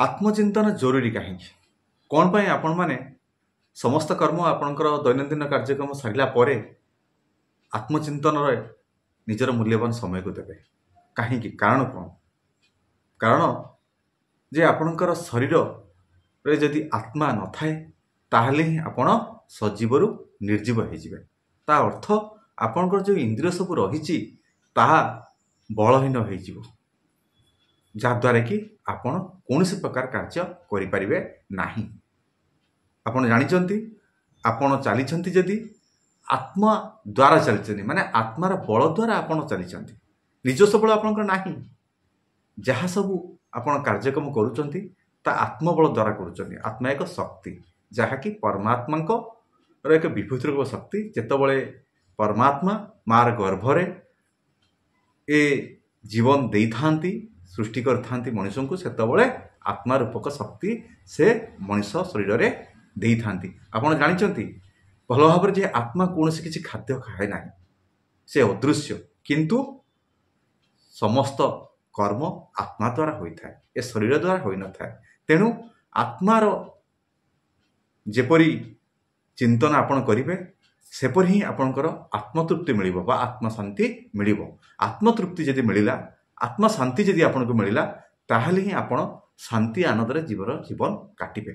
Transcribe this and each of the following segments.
आत्मचिंतन जरूरी कहीं कौन पाई आपण माने समस्त कर्म आपणकर दैनंदिन कार्यक्रम सारिला परे आत्मचिंतन निजर मूल्यवान समय को देवे कहीं कारण कौन कारण जे आपणकर शरीर रे जदि आत्मा न थाए ताहले ही आपण सजीवरु निर्जीव हो ता अर्थ आपणकर जो इंद्रिय सब रही ताहा बलहीन हो जहाद्वारा कि आपण कौन प्रकार कार्य करें ना आपण जानी आपण चली जदि आत्मा द्वारा चली माने आत्मार बल द्वारा आपण चली निजस्व बल आपणकर नाही जहाँ सब आपण कार्यक्रम करुचंती ता आत्मबल द्वारा करुचंती। आत्मा एक शक्ति जहाँकि परमात्मा एक विभूति रूप शक्ति जेतबले परमात्मा मार गर्भरे ए जीवन दे थांती सृष्टि कर थांती मनुष्य को सेतबले आत्मा रूपक शक्ति से मनुष्य शरीर रे दे थांती। आपण जानिचंती भल भाव जे आत्मा कौन से किसी खाद्य खाए ना से अदृश्य किंतु समस्त कर्म आत्मा द्वारा होता है ए शरीर द्वारा हो न था तेणु आत्मार जेपरी चिंतन आपण करेंगे सेपरी ही आपणकर आत्मतृप्ति मिल आत्मा शांति मिल आत्मतृप्ति जदि मिलला आत्मा शांति जदि आपन को मिलला ताहले ही आपण शांति आनंद रे जीवन काटिबे।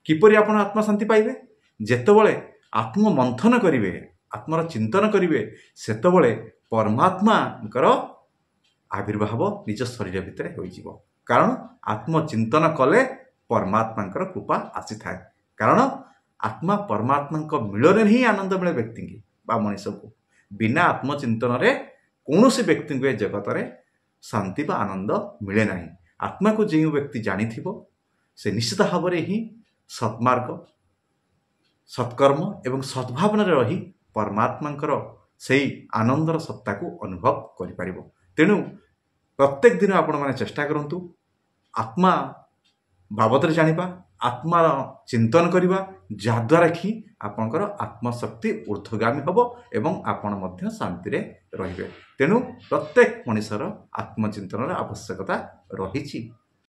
किपरि आपण आत्मा शांति पाइबे जेतबले आत्म मंथन करिवे आत्मार चिंतन करिवे सेतबले परमात्माकर आविर्भाव निज शरीर भितर हो कारण आत्मचिंतन कले परमात्मा कृपा आसी थाए कारण आत्मा परमात्मा मिलन ही आनंद मिले व्यक्ति की बा मनुष्य को बिना आत्मचिंतन रे कौन से व्यक्ति को जगत रे शांति बा आनंद मिले ना। आत्मा को जो व्यक्ति जानी से निश्चित भाव में ही सत्मार्ग सत्कर्म एवं सद्भावना रही परमात्मा से आनंदर सत्ता को अनुभव कर तेणु प्रत्येक दिन आपण मैंने चेष्टा करूँ आत्मा बाबद जानिबा आत्मार चिंतन करवा जहाद्वारा कि आपणकर आत्मशक्ति ऊर्ध्वगामी हम एवं आपण मध्य शांति रे रहिबे। तेणु प्रत्येक मनुष्यर आत्मचिंतन आवश्यकता रही।